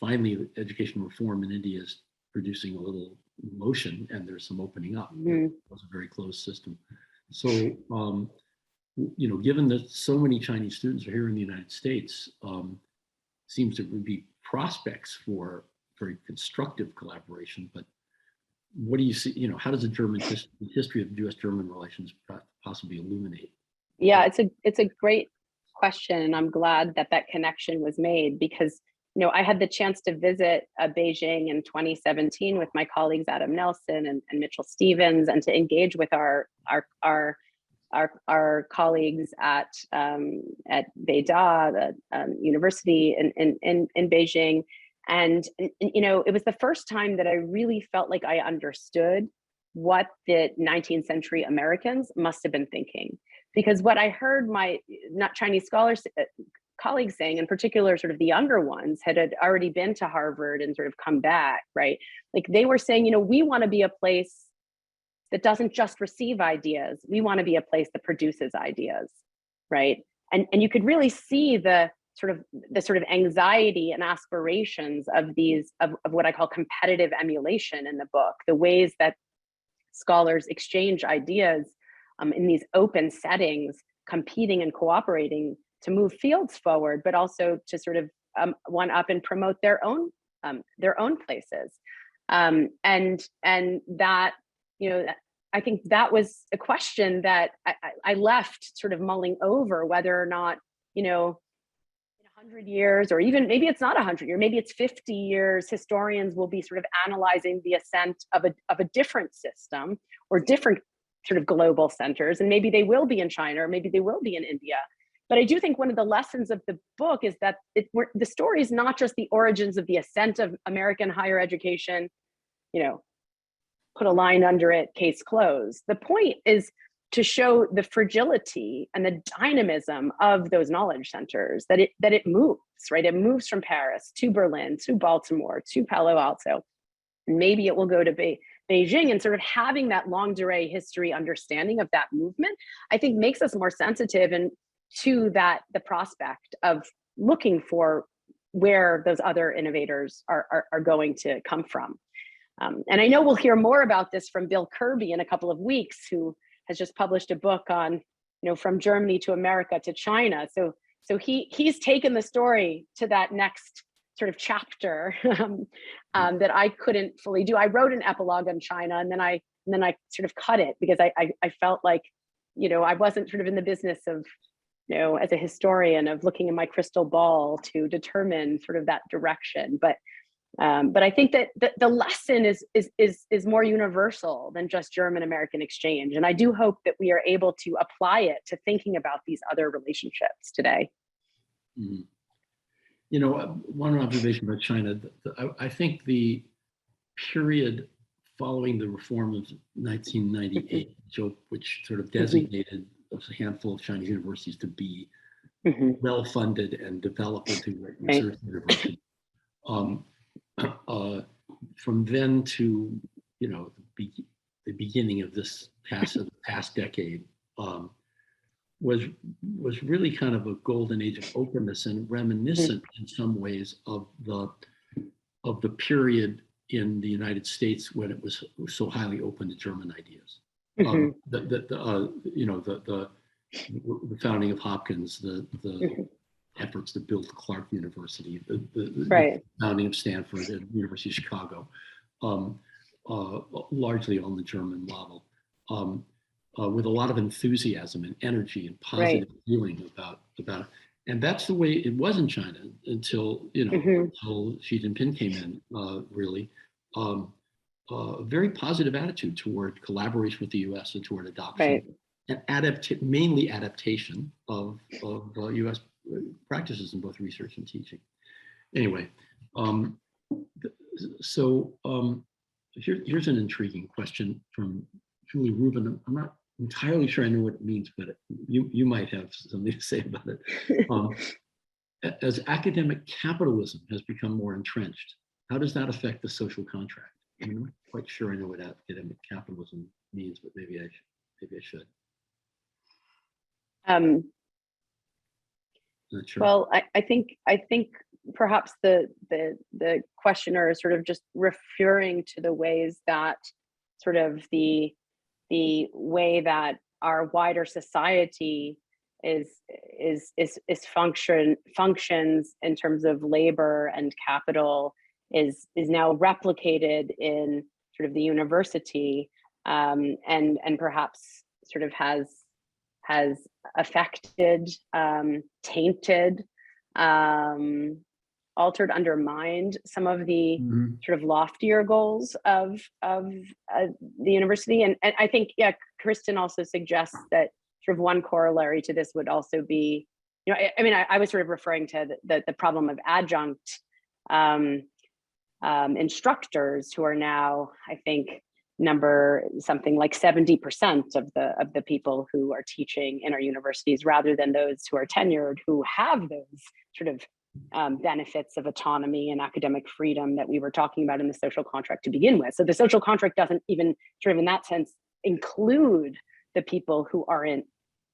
finally education reform in India is producing a little motion, and there's some opening up. It was a very closed system. So, you know, given that so many Chinese students are here in the United States, seems there would be prospects for very constructive collaboration. But what do you see? You know, how does the history of U.S.-German relations possibly illuminate? Yeah, it's a great question, and I'm glad that connection was made, because you know, I had the chance to visit Beijing in 2017 with my colleagues Adam Nelson and Mitchell Stevens, and to engage with our colleagues at Beida, the university in Beijing. And you know, it was the first time that I really felt like I understood what the 19th century Americans must have been thinking. Because what I heard my not Chinese scholars, colleagues saying, in particular, sort of the younger ones had already been to Harvard and sort of come back, right? Like they were saying, you know, we want to be a place that doesn't just receive ideas. We want to be a place that produces ideas, right? And you could really see the sort of anxiety and aspirations of these of what I call competitive emulation in the book, the ways that scholars exchange ideas in these open settings, competing and cooperating to move fields forward, but also to sort of one up and promote their own places. And that, you know, I think that was a question that I left sort of mulling over, whether or not, you know, in 100 years, or even maybe it's not 100 years, maybe it's 50 years, historians will be sort of analyzing the ascent of a different system or different sort of global centers, and maybe they will be in China, or maybe they will be in India. But I do think one of the lessons of the book is that the story is not just the origins of the ascent of American higher education, you know, put a line under it, case closed. The point is to show the fragility and the dynamism of those knowledge centers, that it moves, right? It moves from Paris to Berlin, to Baltimore, to Palo Alto. And maybe it will go to Beijing, and sort of having that longue durée history understanding of that movement, I think makes us more sensitive and to the prospect of looking for where those other innovators are going to come from. And I know we'll hear more about this from Bill Kirby in a couple of weeks, who has just published a book on, you know, from Germany to America to China. So he's taken the story to that next sort of chapter that I couldn't fully do. I wrote an epilogue on China, and then I sort of cut it, because I felt like, you know, I wasn't sort of in the business of, you know, as a historian, of looking in my crystal ball to determine sort of that direction. But I think that the lesson is more universal than just German-American exchange. And I do hope that we are able to apply it to thinking about these other relationships today. Mm-hmm. You know, one observation about China, I think the period following the reform of 1998, which sort of designated a handful of Chinese universities to be well-funded and develop into research universities. From then to, you know, the beginning of this past decade was really kind of a golden age of openness, and reminiscent in some ways of the period in the United States when it was so highly open to German ideas. You know, the founding of Hopkins, the efforts to build Clark University, the founding of Stanford and University of Chicago, largely on the German model, with a lot of enthusiasm and energy and positive feeling about it. And that's the way it was in China until, you know, until Xi Jinping came in, really. A very positive attitude toward collaboration with the U.S. and toward adoption and mainly adaptation of U.S. practices in both research and teaching. Anyway, Here's an intriguing question from Julie Rubin. I'm not entirely sure I know what it means, but you might have something to say about it. As academic capitalism has become more entrenched, how does that affect the social contract? I'm not quite sure I know what academic capitalism means, but maybe I should. Not sure. Well, I think perhaps the questioner is sort of just referring to the ways that sort of the way that our wider society functions in terms of labor and capital is now replicated in sort of the university, and perhaps sort of has affected, tainted, altered, undermined some of the sort of loftier goals of the university. And I think, yeah, Kristen also suggests that sort of one corollary to this would also be, you know, I mean, I was sort of referring to the problem of adjunct instructors who are now, I think, number something like 70% of the people who are teaching in our universities, rather than those who are tenured, who have those sort of benefits of autonomy and academic freedom that we were talking about in the social contract to begin with. So the social contract doesn't even sort of in that sense include the people who aren't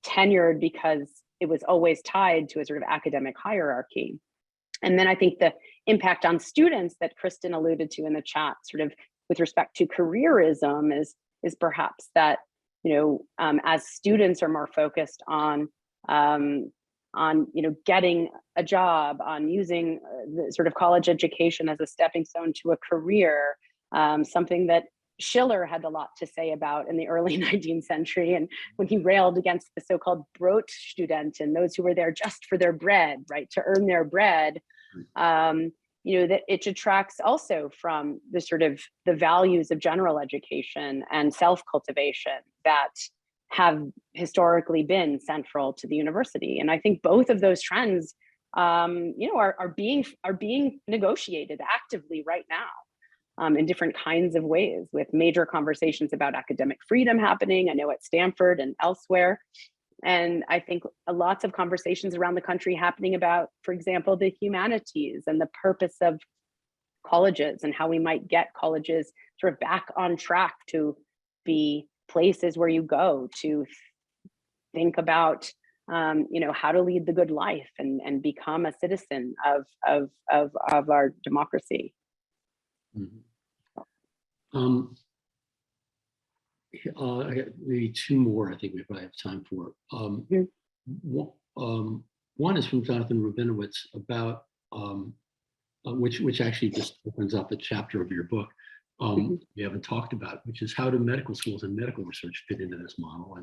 tenured, because it was always tied to a sort of academic hierarchy. And then I think the impact on students that Kristen alluded to in the chat, sort of with respect to careerism, is perhaps that, you know, as students are more focused on you know, getting a job, on using the sort of college education as a stepping stone to a career, something that Schiller had a lot to say about in the early 19th century, and when he railed against the so-called Brotstudent and those who were there just for their bread, right, to earn their bread. You know, that it detracts also from the sort of the values of general education and self-cultivation that have historically been central to the university. And I think both of those trends, you know, are being negotiated actively right now, in different kinds of ways, with major conversations about academic freedom happening, I know at Stanford and elsewhere. And I think lots of conversations around the country happening about, for example, the humanities and the purpose of colleges, and how we might get colleges sort of back on track to be places where you go to think about, you know, how to lead the good life and become a citizen of our democracy. I got maybe two more I think we probably have time for. One is from Jonathan Rabinowitz about, which actually just opens up a chapter of your book we haven't talked about, which is how do medical schools and medical research fit into this model?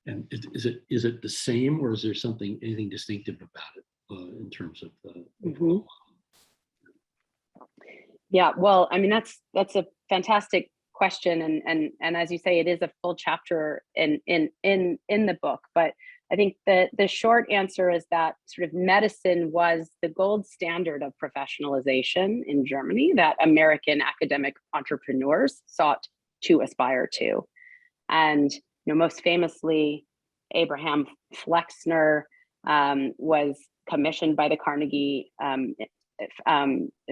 And is it the same, or is there anything distinctive about it in terms of the Yeah, well, I mean, that's a fantastic question, and as you say, it is a full chapter in the book. But I think the short answer is that sort of medicine was the gold standard of professionalization in Germany that American academic entrepreneurs sought to aspire to. And, you know, most famously, Abraham Flexner was commissioned by the Carnegie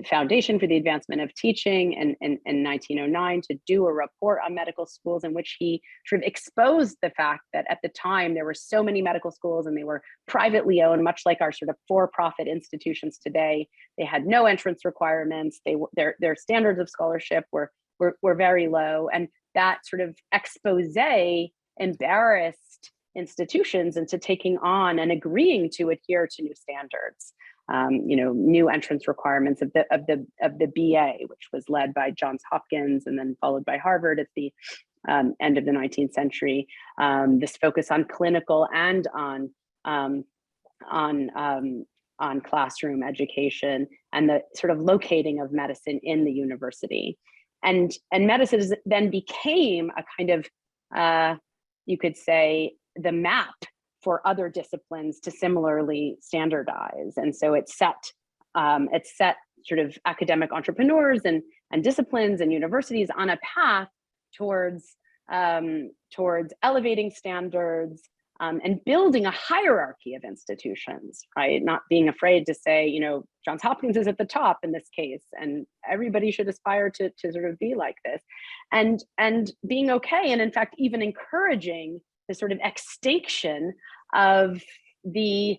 Foundation for the Advancement of Teaching in 1909 to do a report on medical schools, in which he sort of exposed the fact that at the time there were so many medical schools and they were privately owned, much like our sort of for-profit institutions today. They had no entrance requirements. Their standards of scholarship were very low, and that sort of expose embarrassed institutions into taking on and agreeing to adhere to new standards. You know, new entrance requirements of the BA, which was led by Johns Hopkins and then followed by Harvard at the end of the 19th century. This focus on clinical and on classroom education, and the sort of locating of medicine in the university, and medicine then became a kind of you could say the map for other disciplines to similarly standardize. And so it set sort of academic entrepreneurs and disciplines and universities on a path towards elevating standards and building a hierarchy of institutions, right? Not being afraid to say, you know, Johns Hopkins is at the top in this case, and everybody should aspire to sort of be like this, and being okay, and in fact, even encouraging the sort of extinction of the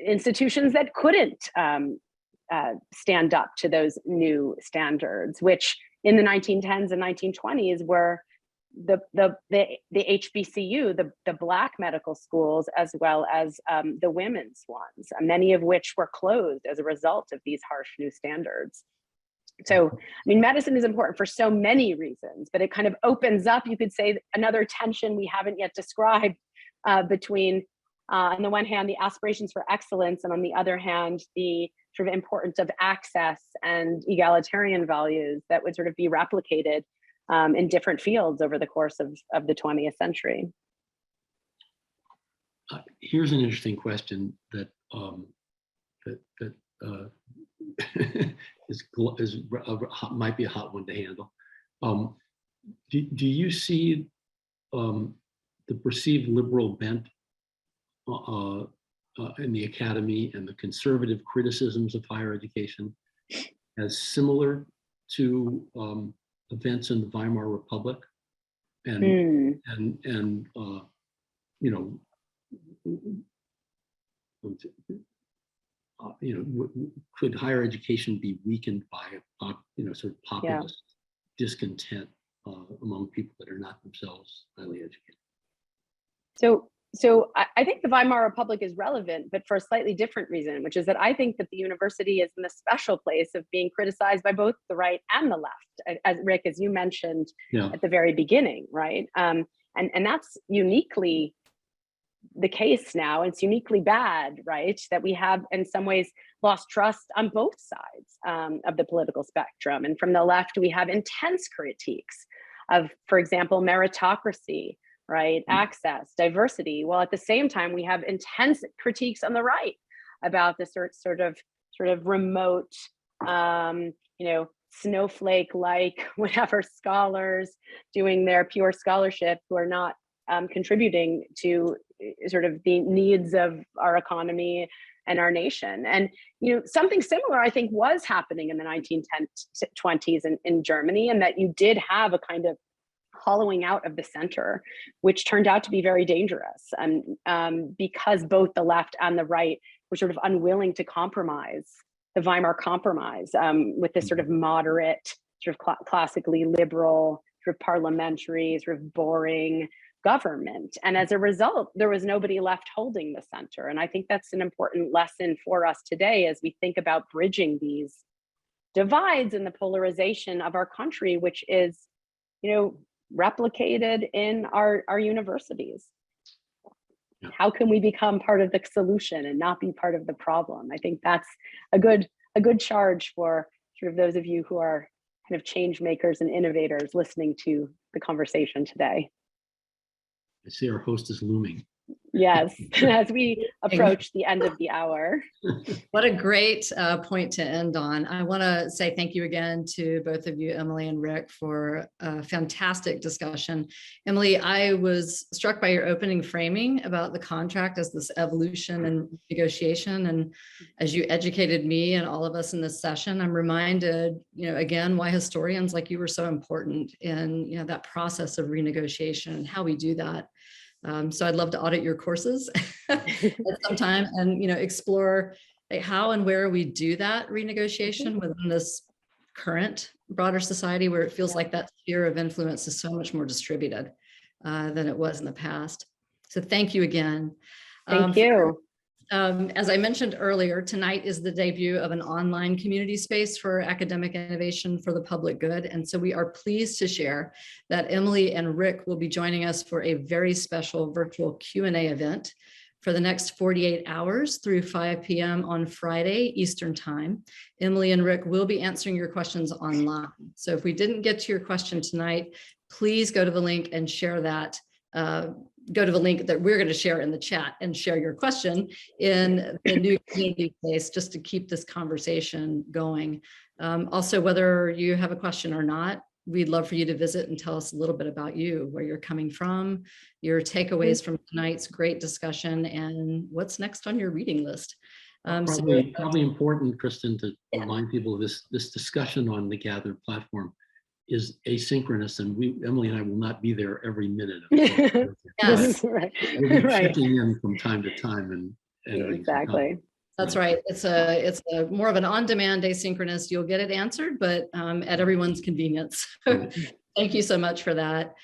institutions that couldn't stand up to those new standards, which in the 1910s and 1920s were the HBCU, the Black medical schools, as well as the women's ones, many of which were closed as a result of these harsh new standards. So, I mean, medicine is important for so many reasons, but it kind of opens up, you could say, another tension we haven't yet described between, on the one hand, the aspirations for excellence, and on the other hand, the sort of importance of access and egalitarian values that would sort of be replicated in different fields over the course of the 20th century. Here's an interesting question that might be a hot one to handle. Do you see the perceived liberal bent in the academy and the conservative criticisms of higher education as similar to events in the Weimar Republic, and you know, could higher education be weakened by sort of populist discontent among people that are not themselves highly educated? So I think the Weimar Republic is relevant, but for a slightly different reason, which is that I think that the university is in the special place of being criticized by both the right and the left, as Rick, as you mentioned at the very beginning, right? And that's uniquely the case now. It's uniquely bad, right? That we have in some ways lost trust on both sides of the political spectrum. And from the left, we have intense critiques of, for example, meritocracy, right? Access, diversity. While at the same time, we have intense critiques on the right about the sort of remote, snowflake-like whatever scholars doing their pure scholarship who are not contributing to sort of the needs of our economy and our nation. And something similar, I think, was happening in the 1920s in Germany, and that you did have a kind of hollowing out of the center, which turned out to be very dangerous, because both the left and the right were sort of unwilling to compromise, the Weimar Compromise, with this sort of moderate, sort of classically liberal, sort of parliamentary, sort of boring government. And as a result, there was nobody left holding the center. And I think that's an important lesson for us today as we think about bridging these divides and the polarization of our country, which is, replicated in our universities. How can we become part of the solution and not be part of the problem? I think that's a good charge for sort of those of you who are kind of change makers and innovators listening to the conversation today. I see our host is looming. Yes, as we approach the end of the hour. What a great point to end on. I want to say thank you again to both of you, Emily and Rick, for a fantastic discussion. Emily, I was struck by your opening framing about the contract as this evolution and negotiation. And as you educated me and all of us in this session, I'm reminded, again, why historians like you were so important in that process of renegotiation and how we do that. So I'd love to audit your courses at some time and, explore how and where we do that renegotiation within this current broader society where it feels like that sphere of influence is so much more distributed than it was in the past. So thank you again. Thank you. As I mentioned earlier, tonight is the debut of an online community space for academic innovation for the public good. And so we are pleased to share that Emily and Rick will be joining us for a very special virtual Q&A event for the next 48 hours through 5 p.m. on Friday, Eastern Time. Emily and Rick will be answering your questions online. So if we didn't get to your question tonight, please go to the link and share that go to the link that we're going to share in the chat and share your question in the new community space, just to keep this conversation going. Also, whether you have a question or not, we'd love for you to visit and tell us a little bit about you, where you're coming from, your takeaways from tonight's great discussion, and what's next on your reading list. Probably important, Kristen, to remind people of this discussion on the Gathered platform is asynchronous, and Emily and I will not be there every minute. Yes. Right. We'll be checking in from time to time and Exactly. That's right. It's a more of an on-demand asynchronous. You'll get it answered, but at everyone's convenience. Thank you so much for that.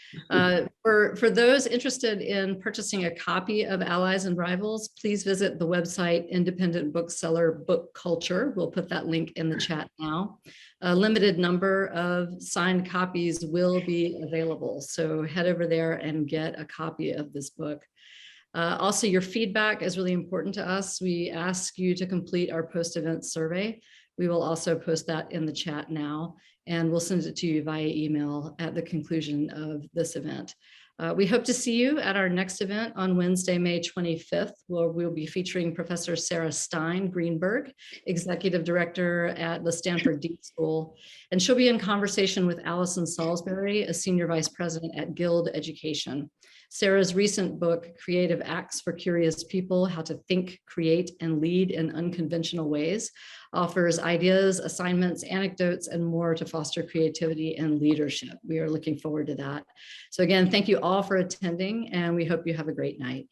For those interested in purchasing a copy of Allies and Rivals, please visit the website Independent Bookseller Book Culture. We'll put that link in the chat now. A limited number of signed copies will be available, so head over there and get a copy of this book. Also, your feedback is really important to us. We ask you to complete our post-event survey. We will also post that in the chat now, and we'll send it to you via email at the conclusion of this event. We hope to see you at our next event on Wednesday, May 25th, where we'll be featuring Professor Sarah Stein Greenberg, Executive Director at the Stanford Dean School. And she'll be in conversation with Allison Salisbury, a Senior Vice President at Guild Education. Sarah's recent book, Creative Acts for Curious People, How to Think, Create, and Lead in Unconventional Ways, offers ideas, assignments, anecdotes, and more to foster creativity and leadership. We are looking forward to that. So again, thank you all for attending, and we hope you have a great night.